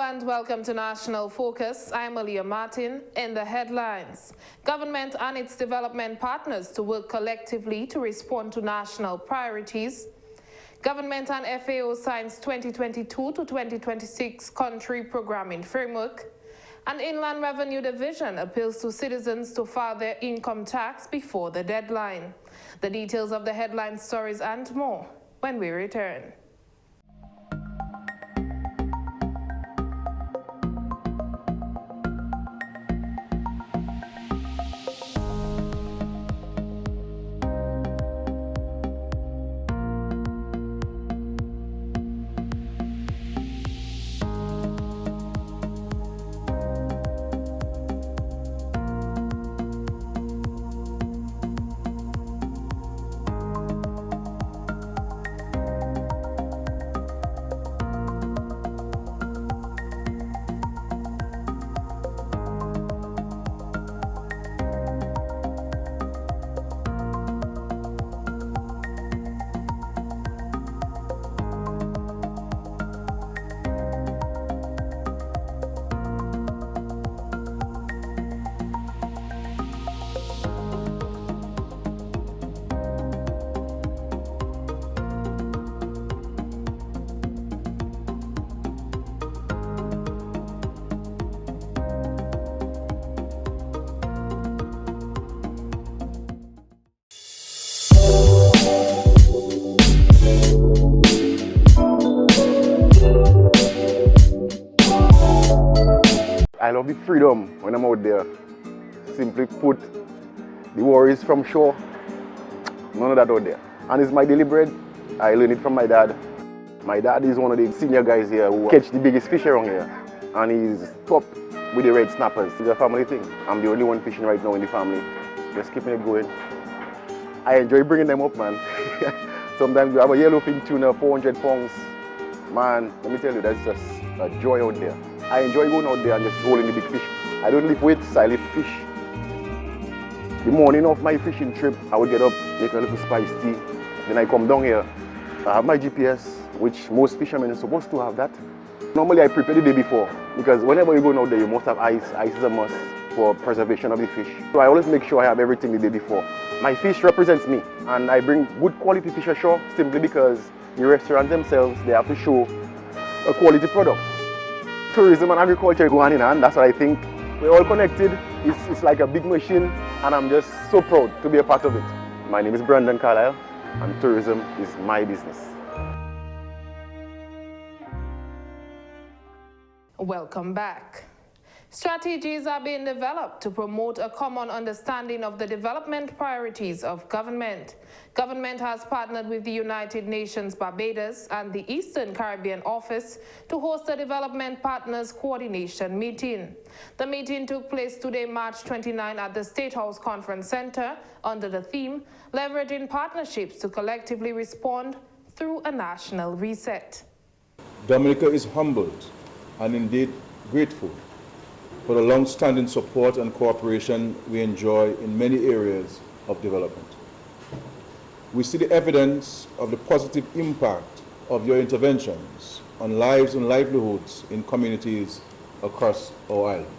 and welcome to National Focus. I'm Aaliyah Martin. In the headlines, government and its development partners to work collectively to respond to national priorities. Government and FAO signs 2022 to 2026 country programming framework. And Inland Revenue Division appeals to citizens to file their income tax before the deadline. The details of the headline stories and more when we return. I love the freedom when I'm out there. Simply put, the worries from shore, none of that out there. And it's my daily bread. I learned it from my dad. My dad is one of the senior guys here who catch the biggest fish around here. And he's top with the red snappers. It's a family thing. I'm the only one fishing right now in the family. Just keeping it going. I enjoy bringing them up, man. Sometimes you have a yellowfin tuna, 400 pounds. Man, let me tell you, that's just a joy out there. I enjoy going out there and just holding the big fish. I don't lift weights, I lift fish. The morning of my fishing trip, I would get up, make a little spiced tea. Then I come down here. I have my GPS, which most fishermen are supposed to have that. Normally I prepare the day before, because whenever you're going out there, you must have ice. Ice is a must for preservation of the fish. So I always make sure I have everything the day before. My fish represents me, and I bring good quality fish ashore simply because the restaurants themselves, they have to show a quality product. Tourism and agriculture go hand in hand. That's what I think. We're all connected. It's like a big machine, and I'm just so proud to be a part of it. My name is Brandon Carlisle, and tourism is my business. Welcome back. Strategies are being developed to promote a common understanding of the development priorities of government. Government has partnered with the United Nations Barbados and the Eastern Caribbean Office to host a Development Partners Coordination meeting. The meeting took place today, March 29, at the State House Conference Center under the theme, Leveraging Partnerships to Collectively Respond through a National Reset. Dominica is humbled and indeed grateful for the long-standing support and cooperation we enjoy in many areas of development. We see the evidence of the positive impact of your interventions on lives and livelihoods in communities across our island.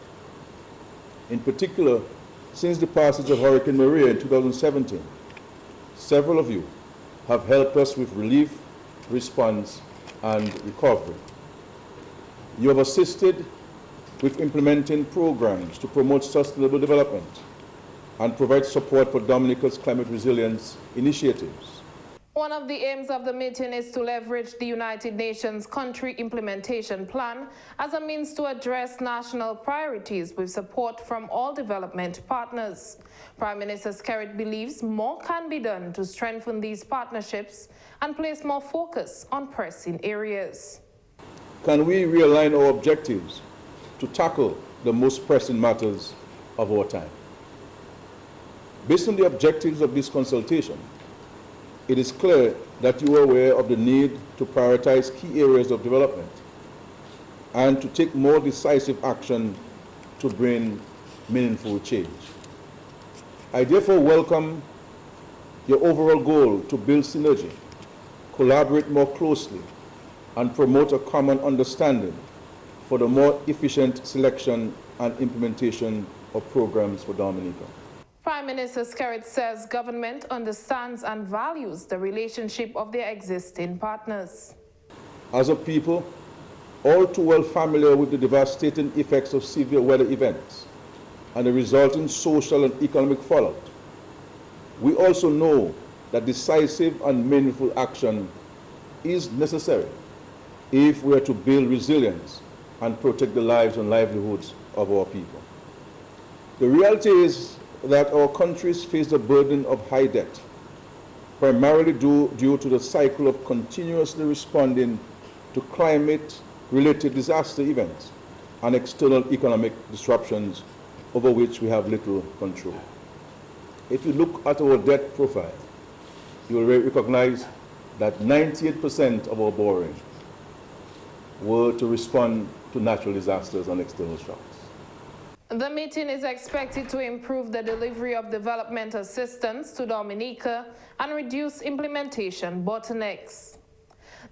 In particular, since the passage of Hurricane Maria in 2017, several of you have helped us with relief, response, and recovery. You have assisted with implementing programs to promote sustainable development and provide support for Dominica's climate resilience initiatives. One of the aims of the meeting is to leverage the United Nations Country Implementation Plan as a means to address national priorities with support from all development partners. Prime Minister Skerrit believes more can be done to strengthen these partnerships and place more focus on pressing areas. Can we realign our objectives to tackle the most pressing matters of our time? Based on the objectives of this consultation, it is clear that you are aware of the need to prioritize key areas of development and to take more decisive action to bring meaningful change. I therefore welcome your overall goal to build synergy, collaborate more closely, and promote a common understanding for the more efficient selection and implementation of programs for Dominica. Prime Minister Skerrit says government understands and values the relationship of their existing partners. As a people, all too well familiar with the devastating effects of severe weather events and the resulting social and economic fallout, we also know that decisive and meaningful action is necessary if we are to build resilience and protect the lives and livelihoods of our people. The reality is that our countries face the burden of high debt, primarily due to the cycle of continuously responding to climate-related disaster events and external economic disruptions over which we have little control. If you look at our debt profile, you will recognize that 98% of our borrowing were to respond to natural disasters and external shocks. The meeting is expected to improve the delivery of development assistance to Dominica and reduce implementation bottlenecks.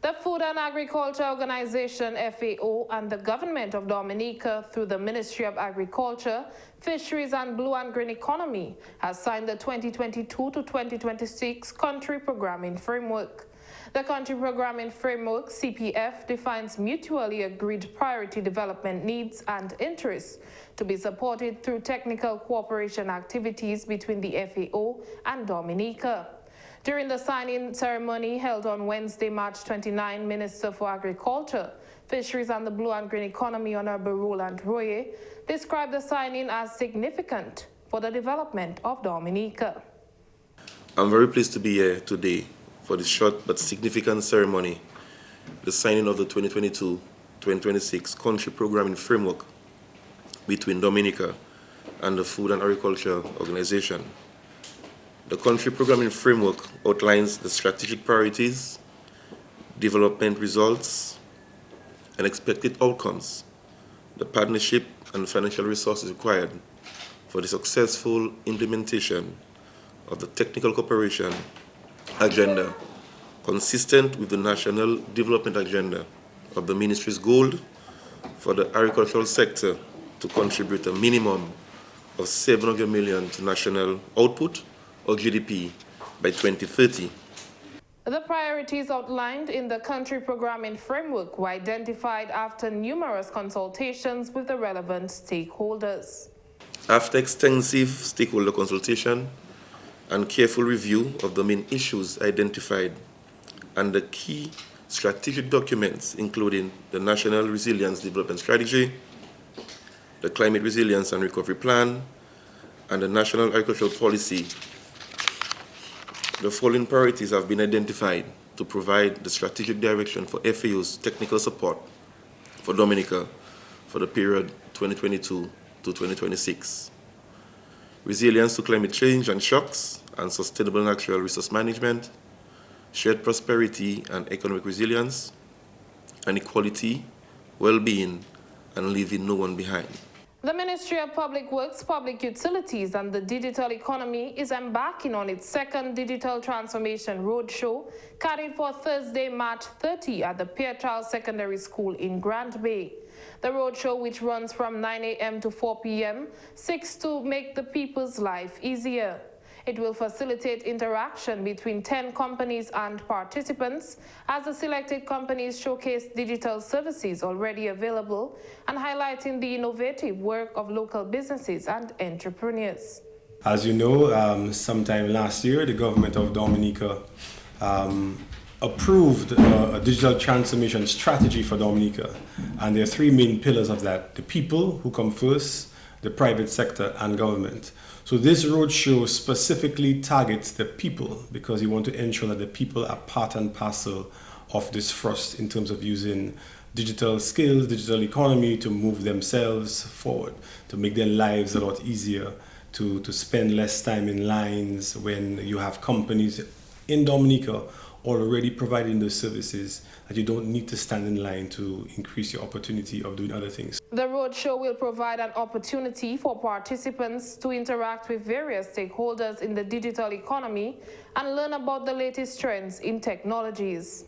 The Food and Agriculture Organization, FAO, and the Government of Dominica, through the Ministry of Agriculture, Fisheries and Blue and Green Economy, has signed the 2022 to 2026 Country Programming Framework. The Country Programming Framework, CPF, defines mutually agreed priority development needs and interests to be supported through technical cooperation activities between the FAO and Dominica. During the signing ceremony held on Wednesday, March 29, Minister for Agriculture, Fisheries and the Blue and Green Economy, Honorable Roland Royer, described the signing as significant for the development of Dominica. I'm very pleased to be here today for this short but significant ceremony, the signing of the 2022-2026 Country Programming Framework between Dominica and the Food and Agriculture Organization. The Country Programming Framework outlines the strategic priorities, development results, and expected outcomes, the partnership and financial resources required for the successful implementation of the technical cooperation agenda consistent with the National Development Agenda of the Ministry's goal for the agricultural sector to contribute a minimum of 700 million to national output or GDP by 2030. The priorities outlined in the Country Programming Framework were identified after numerous consultations with the relevant stakeholders. After extensive stakeholder consultation and careful review of the main issues identified and the key strategic documents, including the National Resilience Development Strategy, the Climate Resilience and Recovery Plan, and the National Agricultural Policy, the following priorities have been identified to provide the strategic direction for FAO's technical support for Dominica for the period 2022 to 2026. Resilience to climate change and shocks and sustainable natural resource management, shared prosperity and economic resilience, and equality, well-being, and leaving no one behind. The Ministry of Public Works, Public Utilities and the Digital Economy is embarking on its second Digital Transformation Roadshow, carried for Thursday, March 30 at the Pierre Charles Secondary School in Grant Bay. The roadshow, which runs from 9 a.m. to 4 p.m., seeks to make the people's life easier. It will facilitate interaction between 10 companies and participants as the selected companies showcase digital services already available and highlighting the innovative work of local businesses and entrepreneurs. As you know, sometime last year, the government of Dominica approved a digital transformation strategy for Dominica. And there are three main pillars of that: the people who come first, the private sector, and government. So this roadshow specifically targets the people because you want to ensure that the people are part and parcel of this thrust in terms of using digital skills, digital economy to move themselves forward, to make their lives a lot easier, to spend less time in lines when you have companies in Dominica already providing those services, that you don't need to stand in line to increase your opportunity of doing other things. The roadshow will provide an opportunity for participants to interact with various stakeholders in the digital economy and learn about the latest trends in technologies.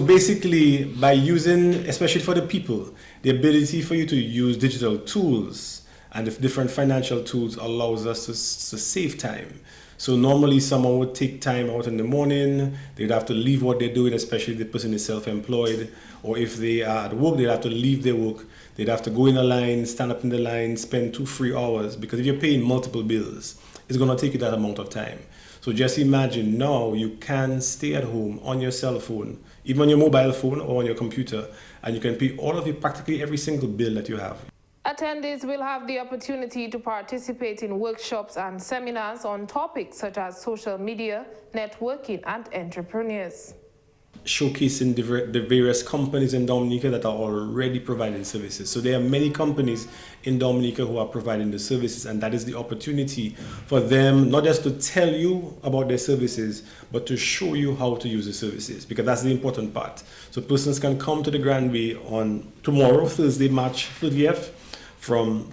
Basically, by using, especially for the people, the ability for you to use digital tools and the different financial tools allows us to save time. So normally someone would take time out in the morning, they'd have to leave what they're doing, especially if the person is self-employed, or if they are at work, they'd have to leave their work, they'd have to go in a line, stand up in the line, spend 2-3 hours, because if you're paying multiple bills, it's gonna take you that amount of time. So just imagine now you can stay at home on your cell phone, even on your mobile phone or on your computer, and you can pay all of practically every single bill that you have. Attendees will have the opportunity to participate in workshops and seminars on topics such as social media, networking, and entrepreneurs. Showcasing the various companies in Dominica that are already providing services. So there are many companies in Dominica who are providing the services, and that is the opportunity for them not just to tell you about their services, but to show you how to use the services, because that's the important part. So persons can come to the Grand Bay on tomorrow, Thursday, March 30th, from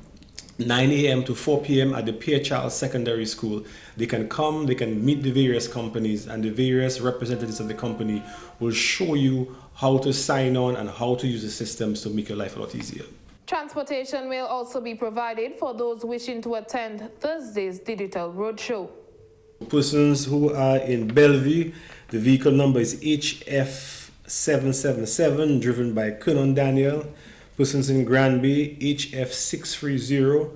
9 a.m. to 4 p.m. at the Pierre Charles Secondary School. They can come, they can meet the various companies, and the various representatives of the company will show you how to sign on and how to use the systems to make your life a lot easier. Transportation will also be provided for those wishing to attend Thursday's digital roadshow. Persons who are in Bellevue, the vehicle number is HF777, driven by Colonel Daniel. Persons in Granby, HF630,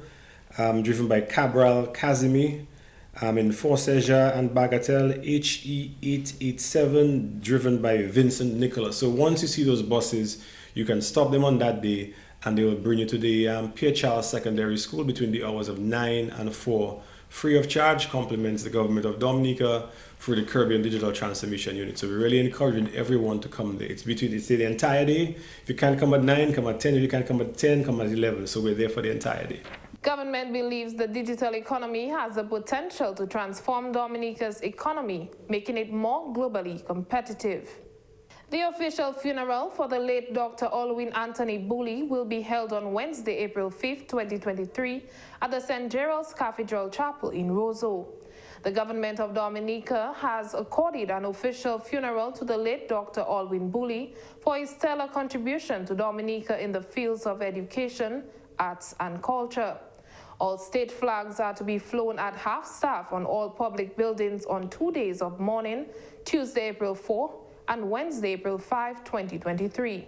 driven by Cabral Kazimi. In Forceja and Bagatelle, HE887, driven by Vincent Nicholas. So once you see those buses, you can stop them on that day and they will bring you to the Pierre Charles Secondary School between the hours of 9 and 4. Free of charge, compliments the government of Dominica through the Caribbean Digital Transformation Unit. So we're really encouraging everyone to come there. It's the entire day. If you can't come at 9, come at 10. If you can't come at 10, come at 11. So we're there for the entire day. Government believes the digital economy has the potential to transform Dominica's economy, making it more globally competitive. The official funeral for the late Dr. Alwyn Anthony Bully will be held on Wednesday, April 5, 2023 at the St. Gerald's Cathedral Chapel in Roseau. The government of Dominica has accorded an official funeral to the late Dr. Alwyn Bully for his stellar contribution to Dominica in the fields of education, arts, and culture. All state flags are to be flown at half-staff on all public buildings on 2 days of mourning, Tuesday, April 4, and Wednesday, April 5, 2023.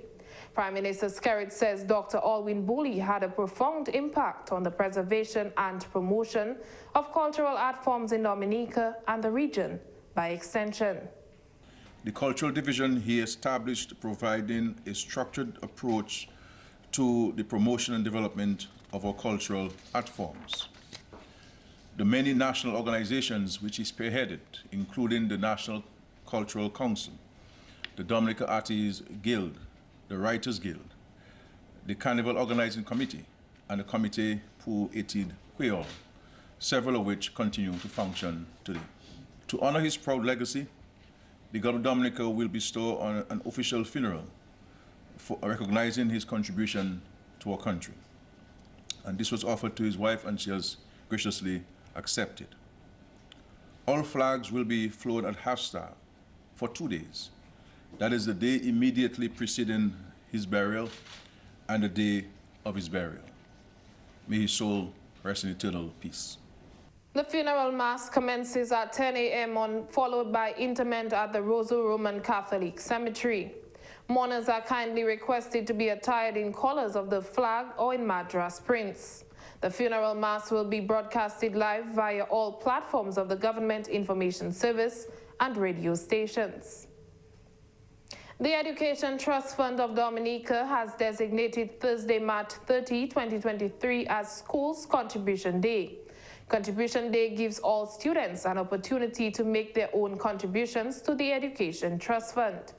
Prime Minister Skerrit says Dr. Alwyn Bully had a profound impact on the preservation and promotion of cultural art forms in Dominica and the region by extension. The Cultural Division he established, providing a structured approach to the promotion and development of our cultural art forms. The many national organizations which he spearheaded, including the National Cultural Council, the Dominica Artists Guild, the Writers Guild, the Carnival Organizing Committee, and the Comité pour Études Creole, several of which continue to function today. To honor his proud legacy, the government of Dominica will bestow on an official funeral for recognizing his contribution to our country. And this was offered to his wife, and she has graciously accepted. All flags will be flown at half-staff for 2 days. That is the day immediately preceding his burial and the day of his burial. May his soul rest in eternal peace. The funeral mass commences at 10 a.m. followed by interment at the Roseau Roman Catholic Cemetery. Mourners are kindly requested to be attired in colors of the flag or in Madras prints. The funeral mass will be broadcasted live via all platforms of the Government Information Service and radio stations. The Education Trust Fund of Dominica has designated Thursday, March 30, 2023 as Schools Contribution Day. Contribution Day gives all students an opportunity to make their own contributions to the Education Trust Fund.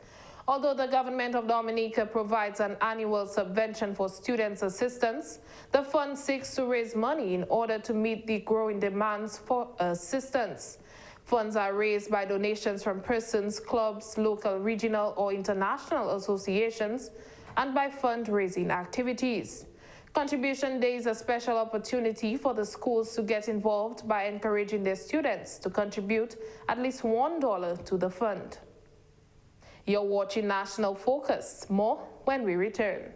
Although the government of Dominica provides an annual subvention for students' assistance, the fund seeks to raise money in order to meet the growing demands for assistance. Funds are raised by donations from persons, clubs, local, regional, or international associations, and by fundraising activities. Contribution Day is a special opportunity for the schools to get involved by encouraging their students to contribute at least $1 to the fund. You're watching National Focus. More when we return.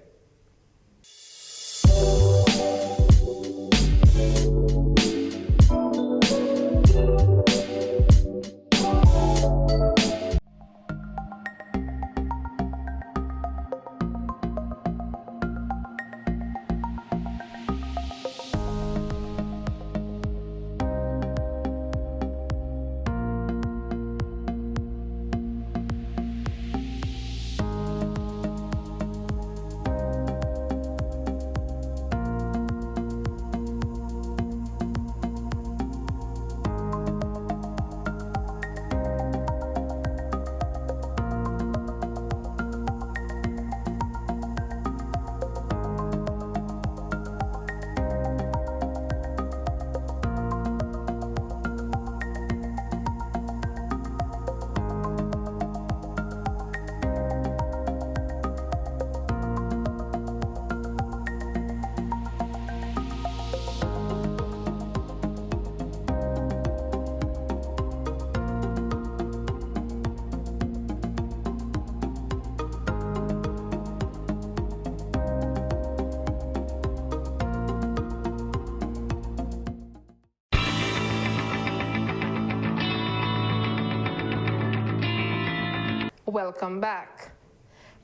Welcome back.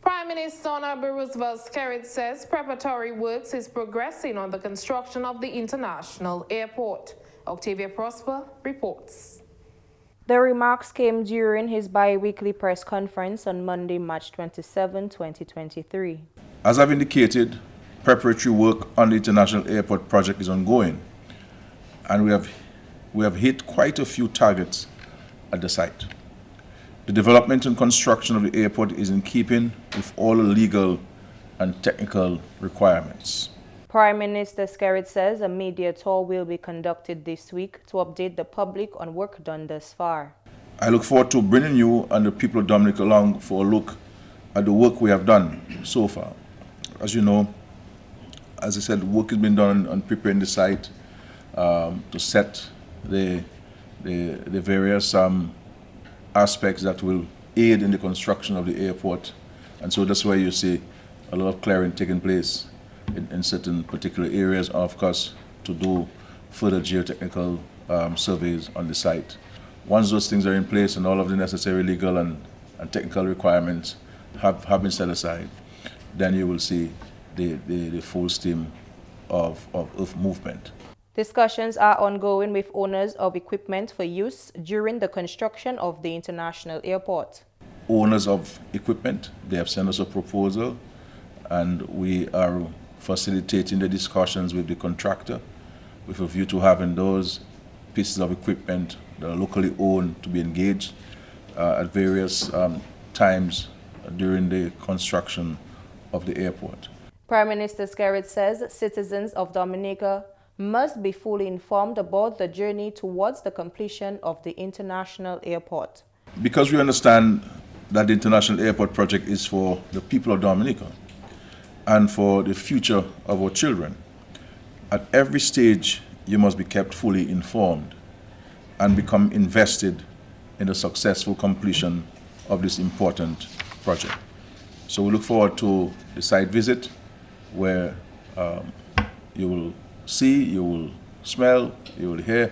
Prime Minister Honorable Roosevelt Skerrit says preparatory works is progressing on the construction of the international airport. Octavia Prosper reports. The remarks came during his bi-weekly press conference on Monday, March 27, 2023. As I've indicated, preparatory work on the international airport project is ongoing, and we have hit quite a few targets at the site. The development and construction of the airport is in keeping with all the legal and technical requirements. Prime Minister Skerrit says a media tour will be conducted this week to update the public on work done thus far. I look forward to bringing you and the people of Dominica along for a look at the work we have done so far. As you know, as I said, work has been done on preparing the site to set the various aspects that will aid in the construction of the airport. And so that's why you see a lot of clearing taking place in certain particular areas, of course, to do further geotechnical surveys on the site. Once those things are in place and all of the necessary legal and technical requirements have been set aside, then you will see the full steam of earth movement. Discussions are ongoing with owners of equipment for use during the construction of the international airport. Owners of equipment, they have sent us a proposal, and we are facilitating the discussions with the contractor with a view to having those pieces of equipment that are locally owned to be engaged at various times during the construction of the airport. Prime Minister Skerrit says citizens of Dominica must be fully informed about the journey towards the completion of the international airport. Because we understand that the international airport project is for the people of Dominica and for the future of our children, at every stage you must be kept fully informed and become invested in the successful completion of this important project. So we look forward to the site visit where you will see, you will smell, you will hear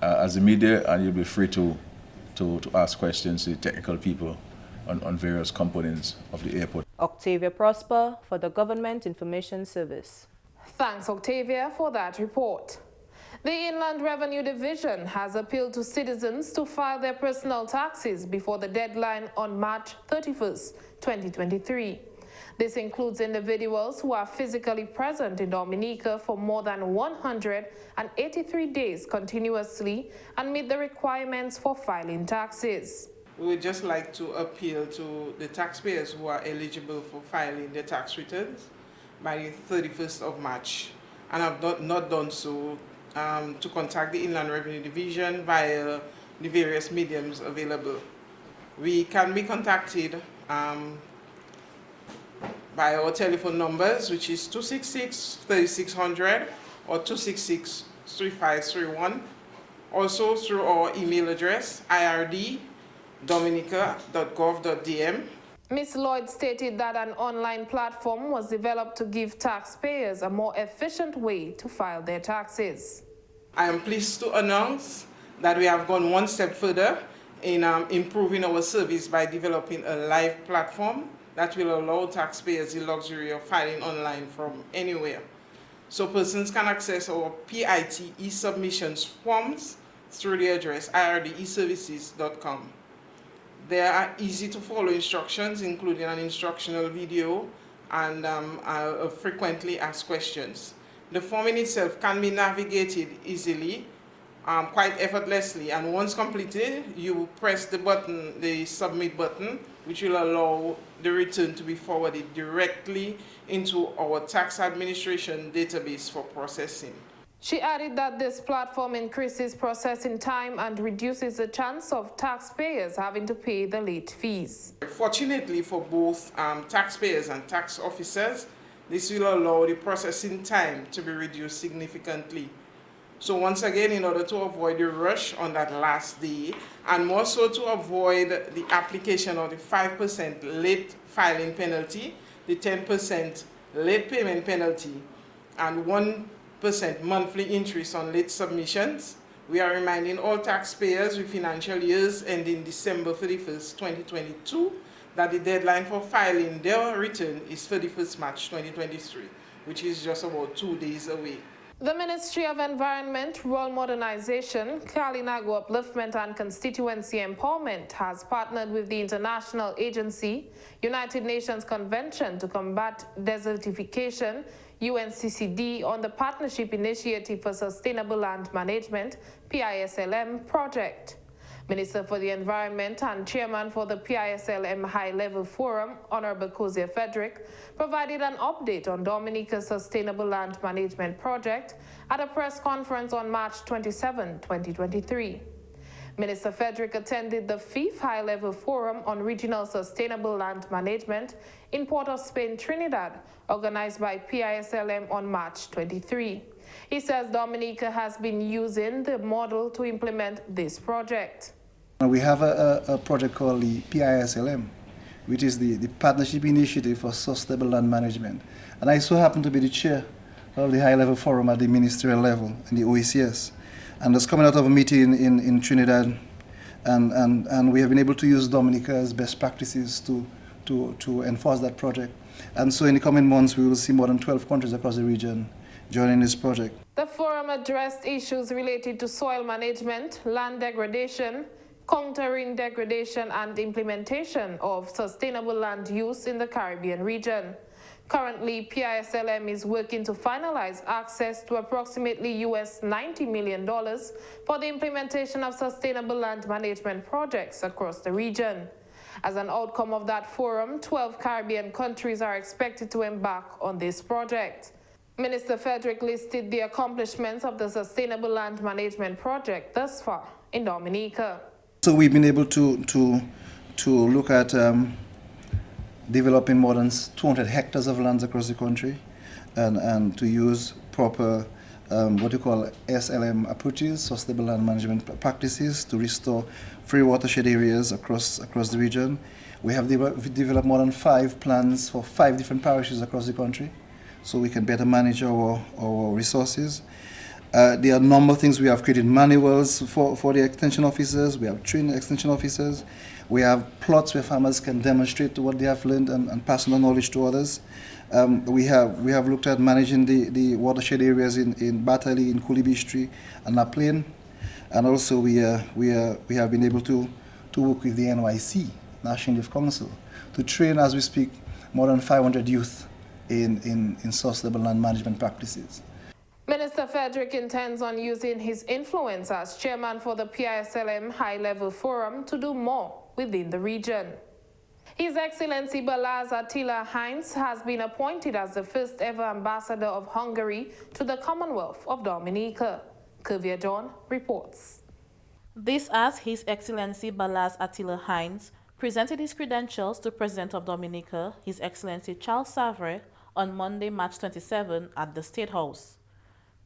as the media, and you'll be free to ask questions to the technical people on various components of the airport. Octavia Prosper for the Government Information Service. Thanks, Octavia, for that report. The Inland Revenue Division has appealed to citizens to file their personal taxes before the deadline on March 31st, 2023. This includes individuals who are physically present in Dominica for more than 183 days continuously and meet the requirements for filing taxes. We would just like to appeal to the taxpayers who are eligible for filing their tax returns by the 31st of March and have not done so to contact the Inland Revenue Division via the various mediums available. We can be contacted by our telephone numbers, which is 266-3600 or 266-3531. Also through our email address, ird dominica.gov.dm. Ms. Lloyd stated that an online platform was developed to give taxpayers a more efficient way to file their taxes. I am pleased to announce that we have gone one step further in improving our service by developing a live platform that will allow taxpayers the luxury of filing online from anywhere. So persons can access our PIT e-submissions forms through the address irdeservices.com. There are easy to follow instructions, including an instructional video and frequently asked questions. The form in itself can be navigated easily, quite effortlessly, and once completed, you press the button, the submit button, which will allow the return to be forwarded directly into our tax administration database for processing. She added that this platform increases processing time and reduces the chance of taxpayers having to pay the late fees. Fortunately for both taxpayers and tax officers, this will allow the processing time to be reduced significantly. So once again, in order to avoid the rush on that last day, and more so to avoid the application of the 5% late filing penalty, the 10% late payment penalty, and 1% monthly interest on late submissions, we are reminding all taxpayers with financial years ending December 31st, 2022, that the deadline for filing their return is 31st March 2023, which is just about 2 days away. The Ministry of Environment, Rural Modernization, Kalinago Upliftment and Constituency Empowerment has partnered with the International Agency, United Nations Convention to Combat Desertification, UNCCD, on the Partnership Initiative for Sustainable Land Management, PISLM, project. Minister for the Environment and Chairman for the PISLM High-Level Forum, Honorable Kozia Frederick, provided an update on Dominica's Sustainable Land Management Project at a press conference on March 27, 2023. Minister Frederick attended the 5th High-Level Forum on Regional Sustainable Land Management in Port of Spain, Trinidad, organized by PISLM on March 23. He says Dominica has been using the model to implement this project. We have a project called the PISLM, which is the Partnership Initiative for Sustainable Land Management. And I so happen to be the chair of the high-level forum at the ministerial level in the OECS. And that's coming out of a meeting in Trinidad. And we have been able to use Dominica's best practices to enforce that project. And so in the coming months, we will see more than 12 countries across the region joining this project. The forum addressed issues related to soil management, land degradation, countering degradation, and implementation of sustainable land use in the Caribbean region. Currently, PISLM is working to finalize access to approximately $90 million for the implementation of sustainable land management projects across the region. As an outcome of that forum, 12 Caribbean countries are expected to embark on this project. Minister Frederick listed the accomplishments of the Sustainable Land Management Project thus far in Dominica. So we've been able to look at developing more than 200 hectares of lands across the country and to use proper what we call SLM approaches, sustainable land management practices, to restore free watershed areas across the region. We have developed more than 5 plans for 5 different parishes across the country, so we can better manage our resources. There are a number of things. We have created manuals for the extension officers. We have trained extension officers. We have plots where farmers can demonstrate what they have learned and pass on the knowledge to others. We have looked at managing the watershed areas in Batali, in Kulibistri, and La Plaine. And also we have been able to work with the NYC, National Youth Council, to train, as we speak, more than 500 youth in sustainable land management practices. Minister Frederick intends on using his influence as chairman for the PISLM High-Level Forum to do more within the region. His Excellency Balázs Attila Heinz has been appointed as the first ever ambassador of Hungary to the Commonwealth of Dominica. Kuvia John reports. This as His Excellency Balázs Attila Heinz presented his credentials to President of Dominica, His Excellency Charles Savre, on Monday, March 27 at the State House.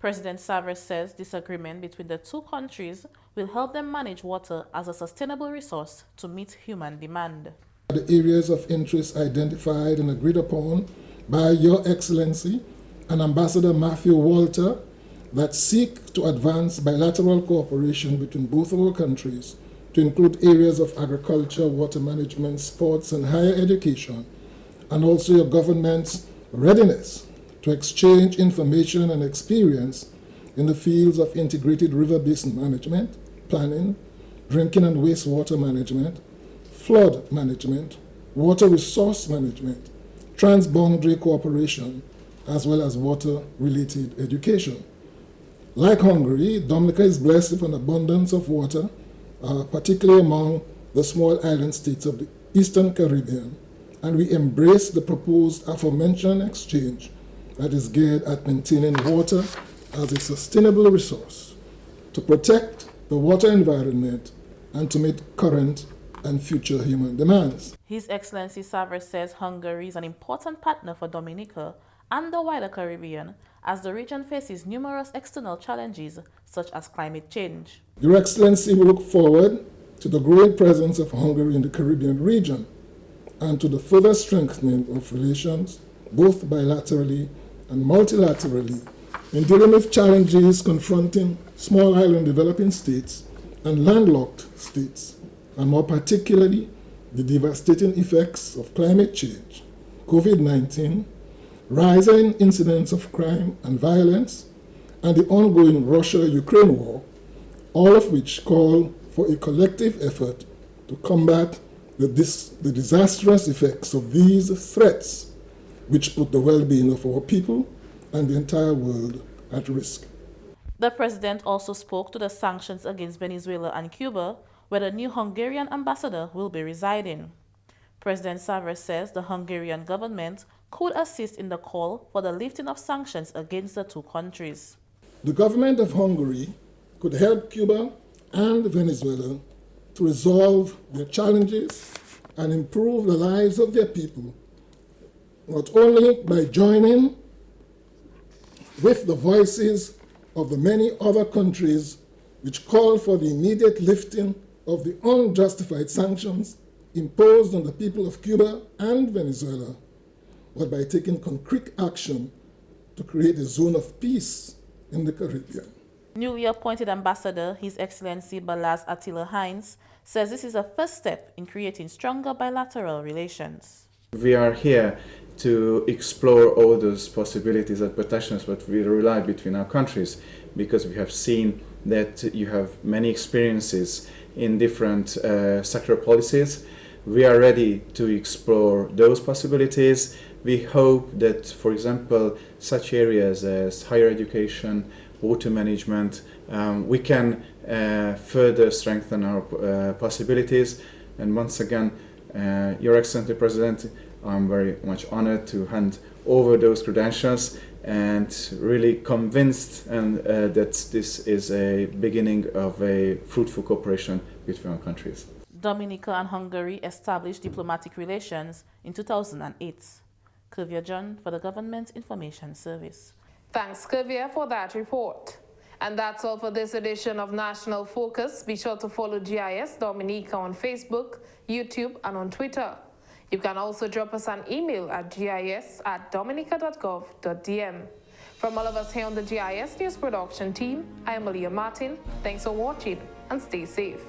President Savas says this agreement between the two countries will help them manage water as a sustainable resource to meet human demand. The areas of interest identified and agreed upon by Your Excellency and Ambassador Matthew Walter that seek to advance bilateral cooperation between both of our countries to include areas of agriculture, water management, sports, and higher education, and also your government's readiness to exchange information and experience in the fields of integrated river basin management, planning, drinking and wastewater management, flood management, water resource management, transboundary cooperation, as well as water-related education. Like Hungary, Dominica is blessed with an abundance of water, particularly among the small island states of the Eastern Caribbean, and we embrace the proposed aforementioned exchange that is geared at maintaining water as a sustainable resource, to protect the water environment, and to meet current and future human demands. His Excellency Savas says Hungary is an important partner for Dominica and the wider Caribbean as the region faces numerous external challenges such as climate change. Your Excellency, we look forward to the growing presence of Hungary in the Caribbean region and to the further strengthening of relations, both bilaterally and multilaterally, in dealing with challenges confronting small island developing states and landlocked states, and more particularly the devastating effects of climate change, COVID-19, rising incidents of crime and violence, and the ongoing Russia-Ukraine war, all of which call for a collective effort to combat the disastrous effects of these threats, which put the well-being of our people and the entire world at risk. The president also spoke to the sanctions against Venezuela and Cuba, where the new Hungarian ambassador will be residing. President Savas says the Hungarian government could assist in the call for the lifting of sanctions against the two countries. The government of Hungary could help Cuba and Venezuela to resolve their challenges and improve the lives of their people, not only by joining with the voices of the many other countries which call for the immediate lifting of the unjustified sanctions imposed on the people of Cuba and Venezuela, but by taking concrete action to create a zone of peace in the Caribbean. Newly appointed ambassador, His Excellency Balázs Attila Heinz, says this is a first step in creating stronger bilateral relations. We are here to explore all those possibilities and potentials that we rely between our countries, because we have seen that you have many experiences in different sectoral policies. We are ready to explore those possibilities. We hope that, for example, such areas as higher education, water management, we can further strengthen our possibilities. And once again, Your Excellency President, I'm very much honored to hand over those credentials and really convinced that this is a beginning of a fruitful cooperation between our countries. Dominica and Hungary established diplomatic relations in 2008. Kuvia John for the Government Information Service. Thanks, Kuvia, for that report. And that's all for this edition of National Focus. Be sure to follow GIS Dominica on Facebook, YouTube, and on Twitter. You can also drop us an email at gis@dominica.gov.dm. From all of us here on the GIS News Production team, I am Malia Martin. Thanks for watching and stay safe.